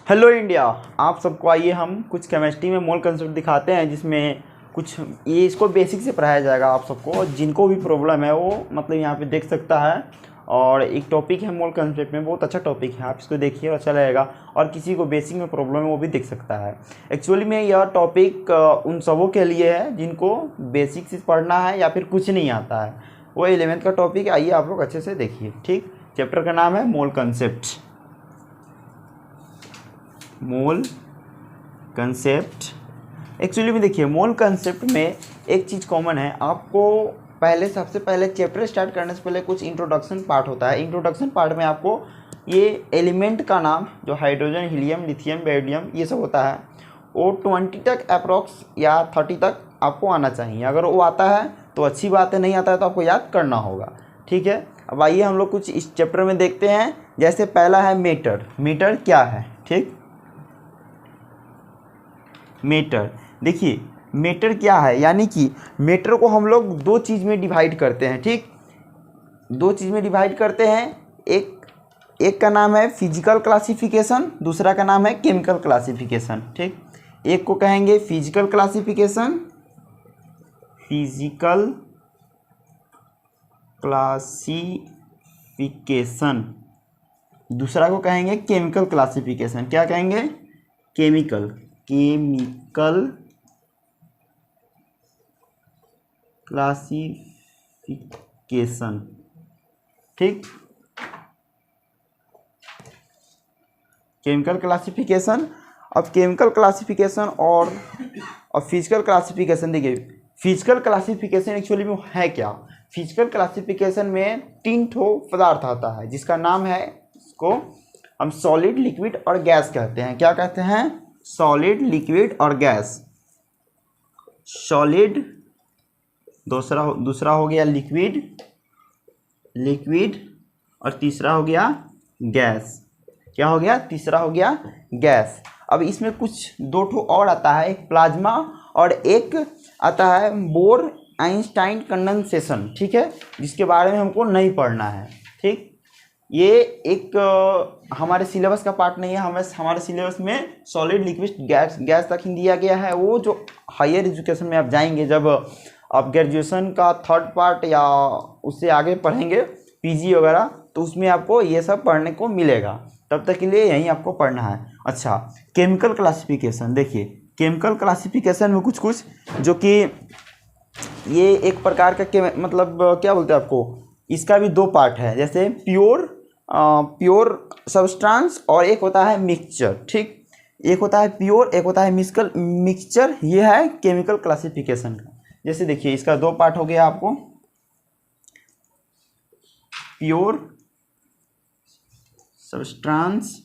Hello India. आप सबको आइए हम कुछ केमिस्ट्री में मोल कंसेप्ट दिखाते हैं, जिसमें कुछ ये इसको बेसिक से पढ़ाया जाएगा आप सबको। जिनको भी प्रॉब्लम है वो मतलब यहाँ पे देख सकता है। और एक टॉपिक है मोल कंसेप्ट में, बहुत अच्छा टॉपिक है, आप इसको देखिए अच्छा लगेगा। और किसी को बेसिक में प्रॉब्लम है वो भी देख सकता है। एक्चुअली में यह टॉपिक उन सबों के लिए है जिनको बेसिक से पढ़ना है या फिर कुछ नहीं आता है, वो 11th का टॉपिक है। आइए आप लोग अच्छे से देखिए। ठीक, चैप्टर का नाम है मोल कंसेप्ट। मोल कंसेप्ट एक्चुअली में देखिए, मोल कंसेप्ट में एक चीज़ कॉमन है। आपको सबसे पहले चैप्टर स्टार्ट करने से पहले कुछ इंट्रोडक्शन पार्ट होता है। इंट्रोडक्शन पार्ट में आपको ये एलिमेंट का नाम, जो हाइड्रोजन, हीलियम, लिथियम, बेरिलियम, ये सब होता है, वो 20 तक अप्रॉक्स या 30 तक आपको आना चाहिए। अगर वो आता है तो अच्छी बात है, नहीं आता है तो आपको याद करना होगा। ठीक है, अब आइए हम लोग कुछ इस चैप्टर में देखते हैं। जैसे पहला है मीटर। मीटर क्या है? ठीक, मीटर देखिए, मीटर क्या है, यानी कि मीटर को हम लोग दो चीज़ में डिवाइड करते हैं। ठीक, दो चीज़ में डिवाइड करते हैं। एक का नाम है फिजिकल क्लासिफिकेशन, दूसरा का नाम है केमिकल क्लासिफिकेशन। ठीक, एक को कहेंगे फिजिकल क्लासिफिकेशन, फिजिकल क्लासिफिकेशन, दूसरा को कहेंगे केमिकल क्लासिफिकेशन। क्या कहेंगे? Chemical classification. ठीक, केमिकल क्लासिफिकेशन। अब केमिकल क्लासिफिकेशन और फिजिकल क्लासिफिकेशन देखिए। फिजिकल क्लासिफिकेशन एक्चुअली में है क्या? फिजिकल क्लासिफिकेशन में 3 ठो पदार्थ आता है, जिसका नाम है, इसको हम सॉलिड, लिक्विड और गैस कहते हैं। क्या कहते हैं? सॉलिड, लिक्विड और गैस। सॉलिड, दूसरा हो गया लिक्विड और तीसरा हो गया गैस। क्या हो गया? तीसरा हो गया गैस। अब इसमें कुछ 2 ठो और आता है, एक प्लाज्मा और एक आता है बोर आइंस्टाइन कंडेंसेशन। ठीक है, जिसके बारे में हमको नहीं पढ़ना है। ठीक, ये एक हमारे सिलेबस का पार्ट नहीं है। हमारे सिलेबस में सॉलिड, लिक्विड, गैस तक ही दिया गया है। वो जो हायर एजुकेशन में आप जाएंगे, जब आप ग्रेजुएशन का 3rd पार्ट या उससे आगे पढ़ेंगे, पीजी वगैरह, तो उसमें आपको ये सब पढ़ने को मिलेगा। तब तक के लिए यहीं आपको पढ़ना है। अच्छा, केमिकल क्लासिफिकेशन देखिए। केमिकल क्लासिफिकेशन में कुछ जो कि ये एक प्रकार का मतलब क्या बोलते हैं आपको, इसका भी 2 पार्ट है। जैसे प्योर सब्सटेंस और एक होता है मिक्सचर। ठीक, एक होता है प्योर, एक होता है मिक्सचर। ये है केमिकल क्लासिफिकेशन का। जैसे देखिए, इसका 2 पार्ट हो गया आपको, प्योर सब्सटेंस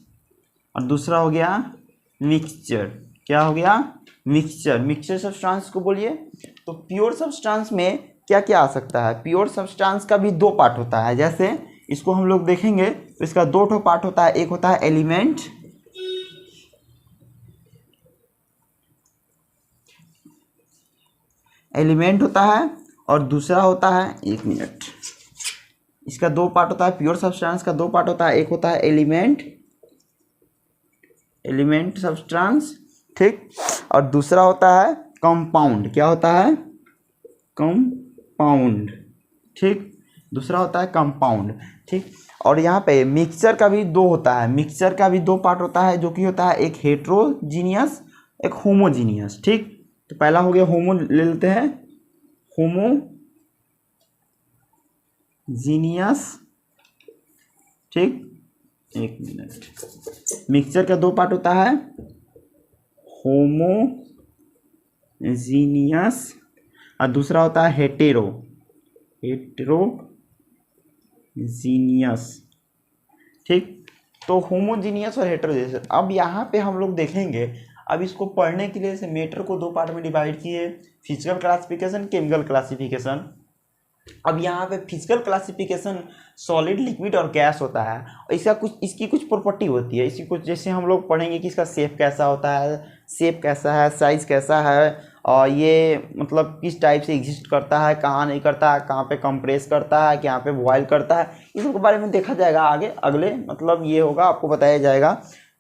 और दूसरा हो गया मिक्सचर। क्या हो गया? मिक्सचर सब्सटेंस को बोलिए। तो प्योर सब्सटेंस में क्या क्या आ सकता है? प्योर सब्सटेंस का भी 2 पार्ट होता है। जैसे इसको हम लोग देखेंगे तो इसका 2 ठो पार्ट होता है। एक होता है एलिमेंट होता है, और दूसरा होता है, 1 मिनट, इसका 2 पार्ट होता है। प्योर सब्सटेंस का 2 पार्ट होता है। एक होता है एलिमेंट सब्सटेंस। ठीक, और दूसरा होता है कंपाउंड। क्या होता है? कंपाउंड। ठीक, दूसरा होता है कंपाउंड। ठीक, और यहाँ पे मिक्सचर का भी 2 होता है। मिक्सचर का भी 2 पार्ट होता है, जो कि होता है एक हेट्रोजीनियस, एक होमोजीनियस। ठीक, तो पहला हो गया होमो, ले लेते हैं होमोजीनियस। ठीक, 1 मिनट। मिक्सचर का 2 पार्ट होता है, होमोजीनियस, और दूसरा होता है हेटेरोजीनियस। ठीक, तो होमोजीनियस और हेटेरोजीनियस। अब यहाँ पे हम लोग देखेंगे, अब इसको पढ़ने के लिए मैटर को 2 पार्ट में डिवाइड किए, फिजिकल क्लासिफिकेशन, केमिकल क्लासिफिकेशन। अब यहाँ पे फिजिकल क्लासिफिकेशन सॉलिड, लिक्विड और गैस होता है। और इसकी कुछ प्रॉपर्टी होती है। इसकी कुछ, जैसे हम लोग पढ़ेंगे कि इसका शेप कैसा होता है, साइज कैसा है, और ये मतलब किस टाइप से एग्जिस्ट करता है, कहाँ नहीं करता है, कहाँ पे कंप्रेस करता है, कहाँ पे बॉयल करता है, इस सब के बारे में देखा जाएगा आगे। अगले मतलब ये होगा, आपको बताया जाएगा।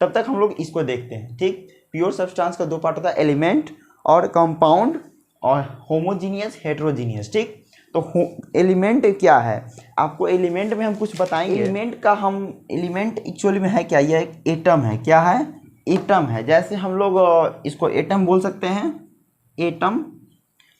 तब तक हम लोग इसको देखते हैं। ठीक, प्योर सब्सटेंस का दो पार्ट होता है, एलिमेंट और कंपाउंड, और होमोजीनियस हेटेरोजीनियस। ठीक, तो एलिमेंट क्या है, आपको एलिमेंट में हम कुछ बताएंगे। एलिमेंट का हम एलिमेंट एक्चुअली में है क्या, यह एक एटम है। क्या है, एटम है। जैसे हम लोग इसको एटम बोल सकते हैं, एटम।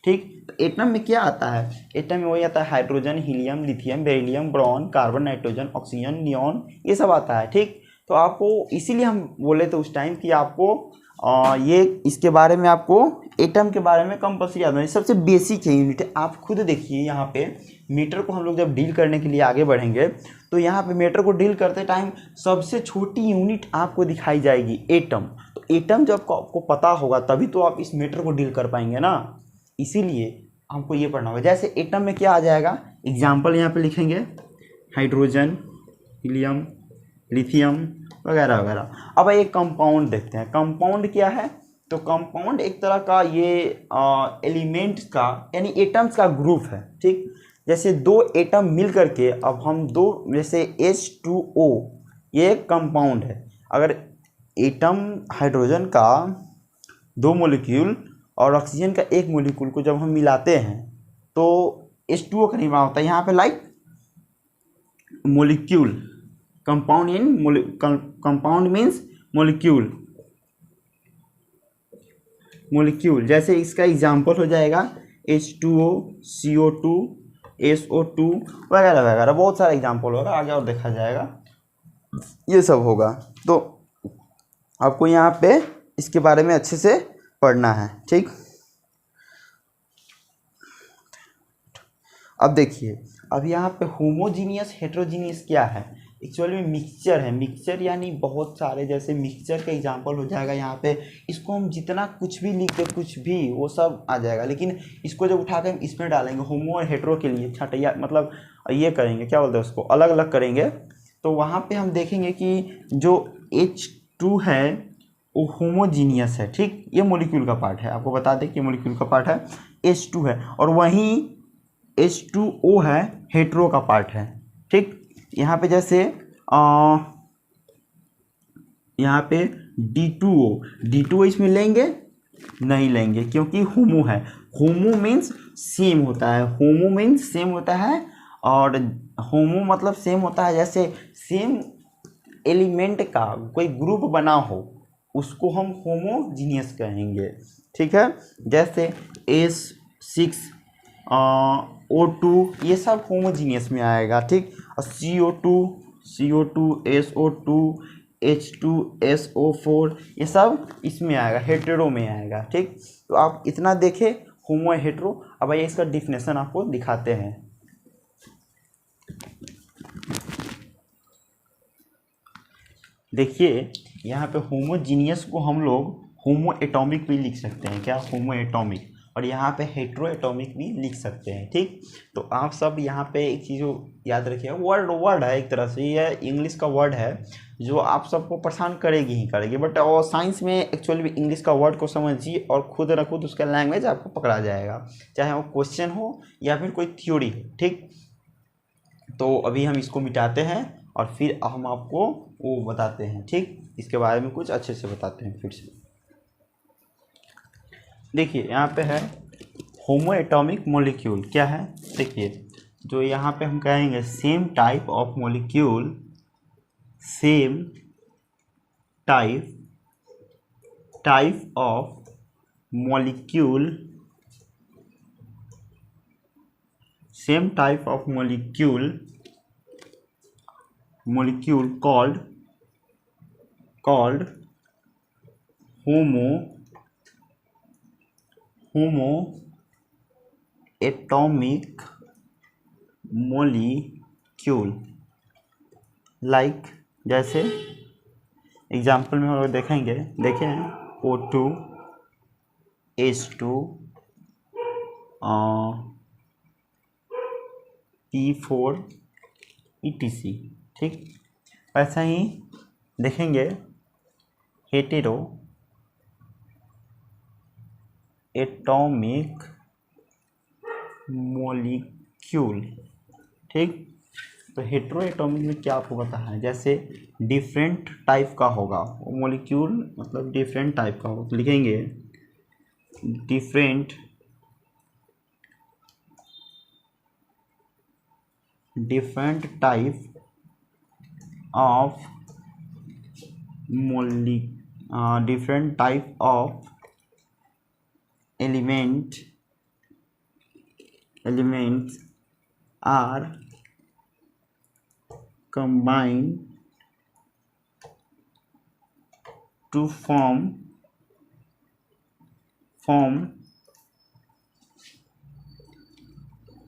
ठीक, तो एटम में क्या आता है, एटम में वही आता है hydrogen, helium, lithium, beryllium, boron, carbon, nitrogen, oxygen, neon, ये सब आता है। ठीक, तो आपको इसीलिए हम बोले थे उस टाइम कि आपको ये इसके बारे में, आपको एटम के बारे में कंपल्सरी याद होना, सबसे बेसिक है यूनिट है। आप खुद देखिए यहाँ पे मीटर को हम लोग जब डील करने के लिए आगे बढ़ेंगे तो यहाँ पे मीटर को डील करते टाइम सबसे छोटी यूनिट आपको दिखाई जाएगी, एटम। तो एटम जब आपको पता होगा तभी तो आप इस मीटर को डील कर पाएंगे ना, इसीलिए हमको ये पढ़ना होगा। जैसे एटम में क्या आ जाएगा, एग्जाम्पल यहाँ पे लिखेंगे, हाइड्रोजन, हीलियम, लिथियम वगैरह वगैरह। अब एक कंपाउंड देखते हैं, कंपाउंड क्या है, तो कंपाउंड एक तरह का ये एलिमेंट्स का यानी एटम्स का ग्रुप है। ठीक, जैसे दो एटम मिल करके अब हम दो, जैसे H2O ये एक कंपाउंड है। अगर एटम हाइड्रोजन का दो मॉलिक्यूल और ऑक्सीजन का एक मॉलिक्यूल को जब हम मिलाते हैं तो H2O का निर्माण होता है। यहाँ पे like molecule, compound in compound means molecule, molecule. जैसे इसका एग्जाम्पल हो जाएगा H2O, CO2, SO2 वगैरह वगैरह, बहुत सारा एग्जाम्पल होगा, आगे और देखा जाएगा, ये सब होगा। तो आपको यहाँ पे इसके बारे में अच्छे से पढ़ना है। ठीक, अब देखिए, अब यहाँ पे होमोजीनियस हेटेरोजीनियस क्या है, एक्चुअली में मिक्सचर है। मिक्सचर यानी बहुत सारे, जैसे मिक्सचर का एग्जांपल हो जाएगा यहाँ पे, इसको हम जितना कुछ भी लिख दे, कुछ भी वो सब आ जाएगा, लेकिन इसको जब उठा के हम इसमें डालेंगे होमो और हेटेरो के लिए छटैया, मतलब ये करेंगे, क्या बोलते हैं उसको, अलग अलग करेंगे, तो वहाँ पे हम देखेंगे कि जो H2 है वो होमोजीनियस है। ठीक, ये मॉलिक्यूल का पार्ट है, आपको बता दें कि मॉलिक्यूल का पार्ट है, H2 है, और वहीं H2O है, हेटेरो का पार्ट है। ठीक, यहाँ पे जैसे यहाँ पे D2O इसमें लेंगे नहीं लेंगे, क्योंकि होमो है। होमो मीन्स सेम होता है, होमो मीन्स सेम होता है, और होमो मतलब सेम होता है, जैसे सेम एलिमेंट का कोई ग्रुप बना हो उसको हम होमोजीनियस कहेंगे। ठीक है, जैसे S6 O2 ये सब होमोजीनियस में आएगा। ठीक, और CO2 SO2 H2 SO4 ये सब इसमें आएगा, हेटेरो में आएगा। ठीक, तो आप इतना देखें होमो हेटेरो। अब आइए इसका डिफिनेशन आपको दिखाते हैं। देखिए यहाँ पे होमोजीनियस को हम लोग होमो एटॉमिक भी लिख सकते हैं, क्या, होमो एटॉमिक, और यहाँ पे हेटेरो एटॉमिक भी लिख सकते हैं। ठीक, तो आप सब यहाँ पे एक चीज़ याद रखिए, वर्ड है एक तरह से, ये इंग्लिश का वर्ड है जो आप सबको परेशान करेगी ही करेगी, बट और साइंस में एक्चुअली इंग्लिश का वर्ड को समझिए और खुद न खुद उसका लैंग्वेज आपको पकड़ा जाएगा, चाहे वो क्वेश्चन हो या फिर कोई थ्योरी हो। ठीक, तो अभी हम इसको मिटाते हैं और फिर हम आपको वो बताते हैं। ठीक, इसके बारे में कुछ अच्छे से बताते हैं फिर से। देखिए यहाँ पे है होमो एटॉमिक मॉलिक्यूल, क्या है, देखिए जो यहाँ पे हम कहेंगे same type of molecule, same type of molecule, same type of molecule called homo atomic molecule, like जैसे एग्जाम्पल में हम लोग देखेंगे, देखें O2 H2 P4 etc। ठीक, ऐसा ही देखेंगे हेटेरो एटॉमिक मॉलिक्यूल। ठीक, तो हेट्रो एटॉमिक में क्या आपको पता है, जैसे डिफरेंट टाइप का होगा वो मॉलिक्यूल, मतलब डिफरेंट टाइप का होगा, तो लिखेंगे different type of different type of elements are combined to form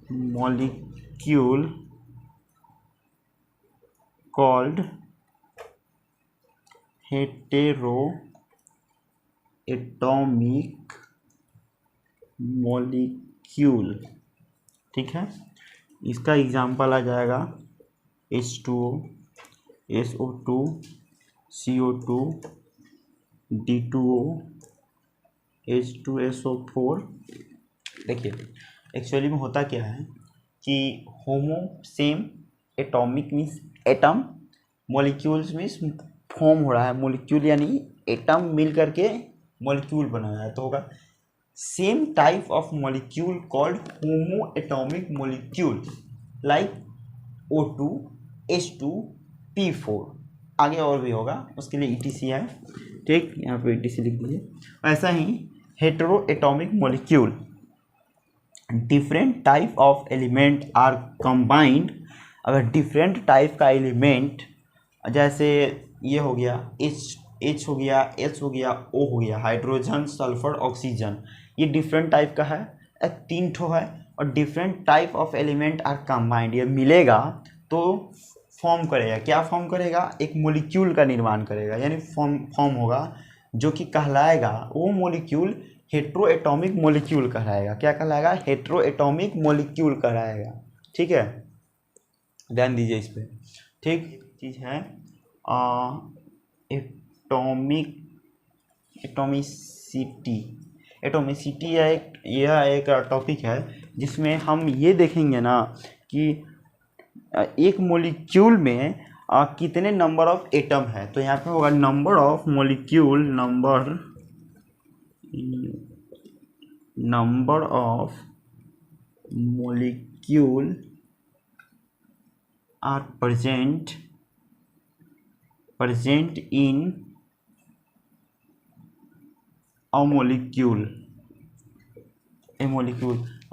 molecule called heteroatomic molecule। ठीक है, इसका एग्जाम्पल आ जाएगा H2O, SO2, CO2, D2O, H2SO4। देखिए एक्चुअली में होता क्या है कि homo same atomic means atom, molecules means form हो रहा है, मॉलिक्यूल यानी एटम मिल करके मॉलिक्यूल बनाया है, तो होगा same type of molecule called homo atomic molecule like O2, H2, P4। आगे और भी होगा, उसके लिए ETC है, ठीक, यहाँ पे ETC लिख दीजिए। ऐसा ही hetero atomic molecule, different type of element are combined. अगर डिफरेंट टाइप का एलिमेंट, जैसे ये हो गया H हो गया, S हो गया, O हो गया, हाइड्रोजन, सल्फर, ऑक्सीजन, ये डिफरेंट टाइप का है, 3 ठो है, और different type of element are combined, ये मिलेगा तो फॉर्म करेगा, क्या फॉर्म करेगा, एक मॉलिक्यूल का निर्माण करेगा, यानी फॉर्म होगा, जो कि कहलाएगा वो मॉलिक्यूल हेटेरो एटॉमिक मॉलिक्यूल कहलाएगा। क्या कहलाएगा, हेटेरो एटॉमिक मॉलिक्यूल कहलाएगा। ठीक है, ध्यान दीजिए इस पर। ठीक चीज़ है एटॉमिसिटी यह एक टॉपिक है जिसमें हम ये देखेंगे ना कि एक मॉलिक्यूल में कितने नंबर ऑफ एटम है। तो यहाँ पे होगा number of molecule, number of molecule are present in a molecule.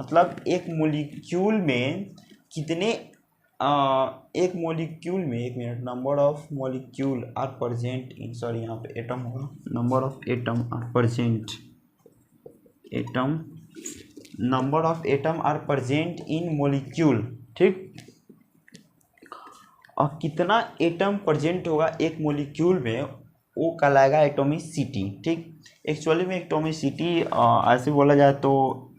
मतलब एक मॉलिक्यूल में कितने एक मॉलिक्यूल में, एक minute, number of molecule are present in, sorry यहाँ पे एटम होगा, number of atom are present, number of atom are present in molecule. ठीक, और कितना एटम प्रेजेंट होगा एक मॉलिक्यूल में, वो कहलाएगा एटॉमिसिटी। ठीक, एक्चुअली में एटॉमिसिटी ऐसे बोला जाए तो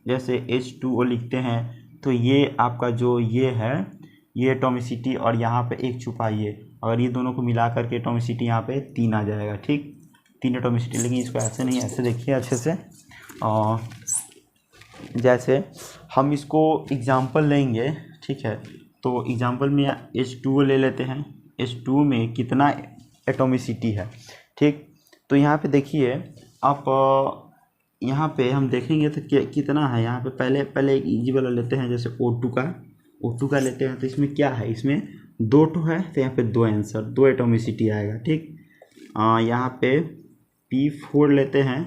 जैसे H2O लिखते हैं तो ये आपका जो ये है, ये एटॉमिसिटी, और यहाँ पे एक छुपाइए, अगर ये दोनों को मिला करके एटॉमिसिटी यहाँ पे 3 आ जाएगा। ठीक, 3 एटॉमिसिटी, लेकिन इसको ऐसे नहीं, ऐसे देखिए अच्छे से। जैसे हम इसको एग्जांपल लेंगे, ठीक है, तो एग्जांपल में H2O ले लेते हैं। H2O में कितना एटॉमिसिटी है। ठीक, तो यहाँ पे देखिए आप, यहाँ पे हम देखेंगे तो कितना है। यहाँ पे पहले एक इजी वाला लेते हैं, जैसे O2 का लेते हैं, तो इसमें क्या है, इसमें 2 ठो है, तो यहाँ पे 2 आंसर, 2 एटॉमिसिटी आएगा। ठीक, यहाँ पे P4 लेते हैं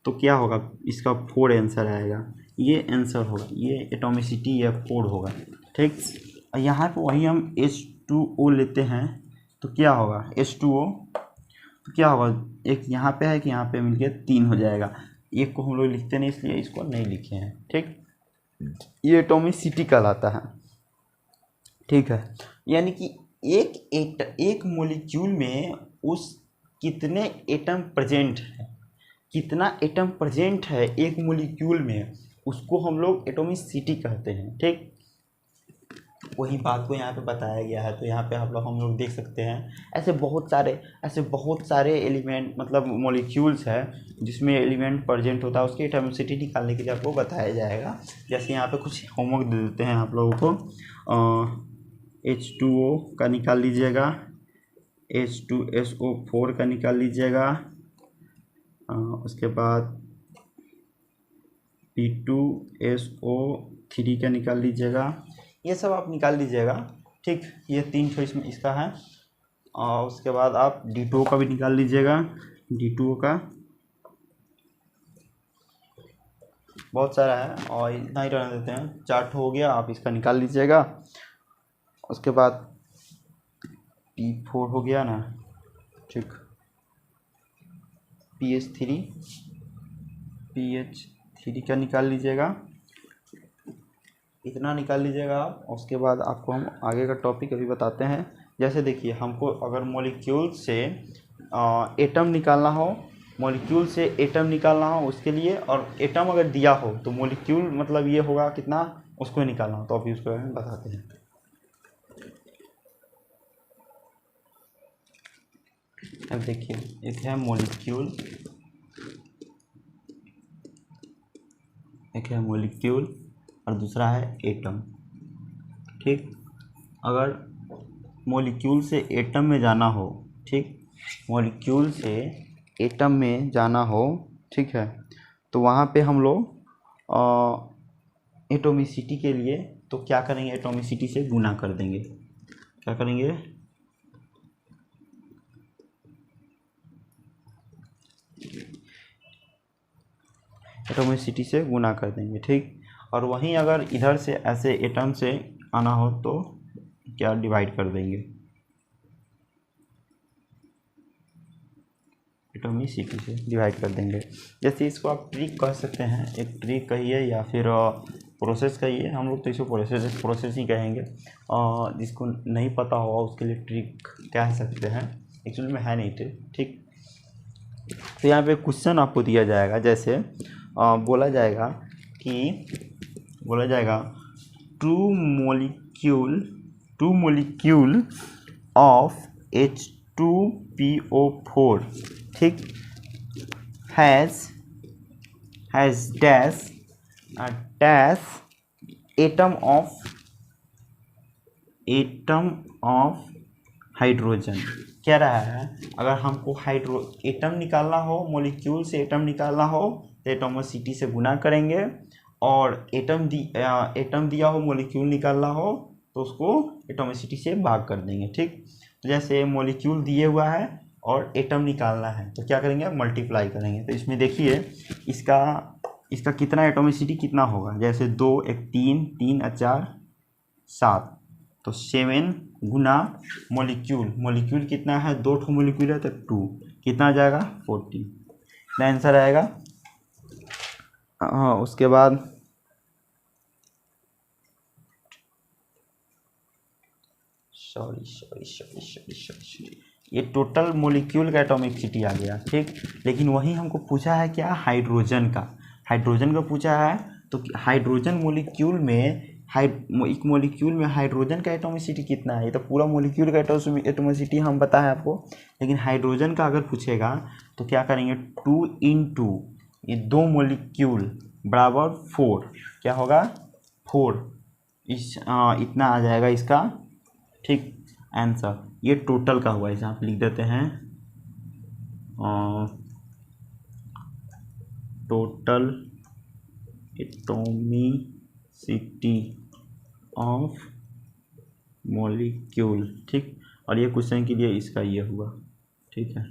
तो क्या होगा, इसका 4 आंसर आएगा, ये आंसर होगा, ये एटॉमिसिटी ये 4 होगा। ठीक, यहाँ पे वही हम H2O लेते हैं तो क्या होगा, H2O तो क्या होगा, एक यहाँ पे है कि यहाँ पे मिलके 3 हो जाएगा। एक को हम लोग लिखते नहीं, इसलिए इसको नहीं लिखे हैं। ठीक, ये एटॉमिसिटी कहलाता है। ठीक है, यानी कि एक मॉलिक्यूल में उस कितने एटम प्रेजेंट है, कितना एटम प्रेजेंट है एक मॉलिक्यूल में, उसको हम लोग एटॉमिसिटी कहते हैं। ठीक, वही बात को यहाँ पे बताया गया है। तो यहाँ पे हम लोग देख सकते हैं ऐसे बहुत सारे एलिमेंट, मतलब मॉलिक्यूल्स है जिसमें एलिमेंट प्रेजेंट होता है, उसकी एटॉमिसिटी निकालने के लिए आपको बताया जाएगा। जैसे यहाँ पे कुछ होमवर्क दे देते हैं आप लोगों को। H2O का निकाल लीजिएगा, H2SO4 का निकाल लीजिएगा, उसके बाद P2SO3 का निकाल लीजिएगा। ये सब आप निकाल लीजिएगा, ठीक। ये 3 ठो इसमें इसका है। और उसके बाद आप D2O का भी निकाल लीजिएगा, D2O का बहुत सारा है और इतना ही रहने देते हैं, 4 ठो हो गया, आप इसका निकाल लीजिएगा। उसके बाद P4 हो गया ना, ठीक। PH3 का निकाल लीजिएगा, इतना निकाल लीजिएगा आप। उसके बाद आपको हम आगे का टॉपिक अभी बताते हैं। जैसे देखिए, हमको अगर मॉलिक्यूल से एटम निकालना हो, मॉलिक्यूल से एटम निकालना हो उसके लिए, और एटम अगर दिया हो तो मॉलिक्यूल मतलब ये होगा कितना, उसको निकालना हो, तो अभी उसको हम बताते हैं। अब देखिए, एक है मॉलिक्यूल, एक है मॉलिक्यूल और दूसरा है एटम, ठीक। अगर मॉलिक्यूल से एटम में जाना हो, ठीक, मॉलिक्यूल से एटम में जाना हो, ठीक है, तो वहाँ पे हम लोग एटोमिसिटी के लिए तो क्या करेंगे, एटोमिसिटी से गुना कर देंगे। क्या करेंगे, एटोमिसिटी से गुना कर देंगे, ठीक। और वहीं अगर इधर से ऐसे एटम से आना हो तो क्या, डिवाइड कर देंगे, एटोमिसिटी से डिवाइड कर देंगे। जैसे इसको आप ट्रिक कह सकते हैं, एक ट्रिक कहिए या फिर प्रोसेस कहिए, हम लोग तो इसको प्रोसेस ही कहेंगे। जिसको नहीं पता होगा उसके लिए ट्रिक कह सकते हैं, एक्चुअली में है नहीं ट्रिक, ठीक। तो यहाँ पे क्वेश्चन आपको दिया जाएगा, जैसे बोला जाएगा टू मोलिक्यूल ऑफ H2PO4, ठीक, has dash atom of hydrogen. कह रहा है अगर हमको एटम निकालना हो, मॉलिक्यूल से एटम निकालना हो तो एटोमिसिटी से गुना करेंगे, और एटम दिया हो, मॉलिक्यूल निकालना हो तो उसको एटोमिसिटी से भाग कर देंगे, ठीक। तो जैसे मॉलिक्यूल दिए हुआ है और एटम निकालना है तो क्या करेंगे, मल्टीप्लाई करेंगे। तो इसमें देखिए इसका कितना एटोमिसिटी कितना होगा, जैसे 2 1 3 3 4 7, तो 7 गुना मॉलिक्यूल कितना है, 2 ठो मॉलिक्यूल है तो 2, कितना आ जाएगा 40, इतना आंसर आएगा। हाँ, उसके बाद सॉरी, ये टोटल मॉलिक्यूल का एटॉमिसिटी आ गया, ठीक। लेकिन वही हमको पूछा है क्या, हाइड्रोजन का पूछा है। तो हाइड्रोजन मॉलिक्यूल में एक मॉलिक्यूल में हाइड्रोजन का एटॉमिसिटी कितना है, ये तो पूरा मॉलिक्यूल का एटॉमिसिटी हम पता है आपको, लेकिन हाइड्रोजन का अगर पूछेगा तो क्या करेंगे, 2 × ये 2 मॉलिक्यूल बराबर 4, क्या होगा 4, इतना आ जाएगा इसका, ठीक, आंसर। ये टोटल का हुआ, इसे आप लिख देते हैं टोटल एटॉमिसिटी ऑफ मॉलिक्यूल, ठीक। और ये क्वेश्चन के लिए इसका ये हुआ, ठीक है,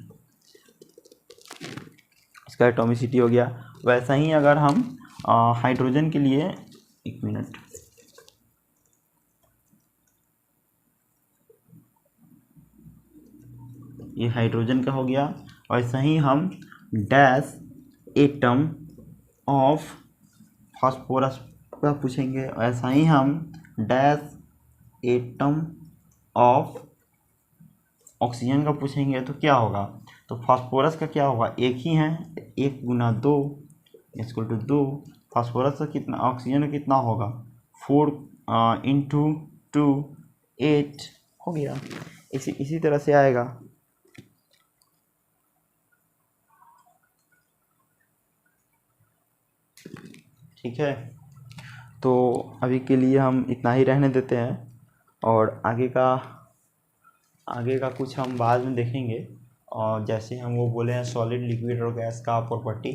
इसका एटॉमिसिटी हो गया। वैसा ही अगर हम हाइड्रोजन के लिए, एक मिनट, ये हाइड्रोजन का हो गया। वैसा ही हम डैश एटम ऑफ फास्फोरस का पूछेंगे, ऐसा ही हम डैश एटम ऑफ ऑक्सीजन का पूछेंगे तो क्या होगा, तो फास्फोरस का क्या होगा, एक ही है, 1 × 2 = 2, फास्फोरस का कितना, ऑक्सीजन का कितना होगा, 4 × 2 8 हो गया। इसी तरह से आएगा। ठीक है, तो अभी के लिए हम इतना ही रहने देते हैं। और आगे का कुछ हम बाद में देखेंगे। और जैसे हम वो बोले हैं सॉलिड, लिक्विड और गैस का प्रॉपर्टी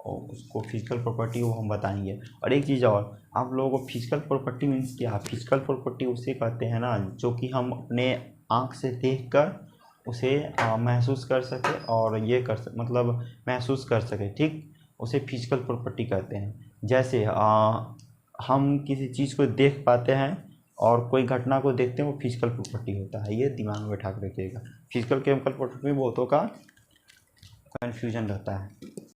और उसको फिजिकल प्रॉपर्टी वो हम बताएंगे। और एक चीज़ और, आप लोगों को फिजिकल प्रॉपर्टी मीन्स क्या? फिजिकल प्रॉपर्टी उसे कहते हैं ना जो कि हम अपने आँख से देख कर उसे महसूस कर सके और ये कर सके, मतलब महसूस कर सके, ठीक, उसे फिजिकल प्रॉपर्टी कहते हैं। जैसे हम किसी चीज़ को देख पाते हैं और कोई घटना को देखते हैं, वो फिजिकल प्रॉपर्टी होता है। ये दिमाग में बैठा कर रखिएगा। फिजिकल केमिकल प्रॉपर्टी में बहुतों का कन्फ्यूजन रहता है।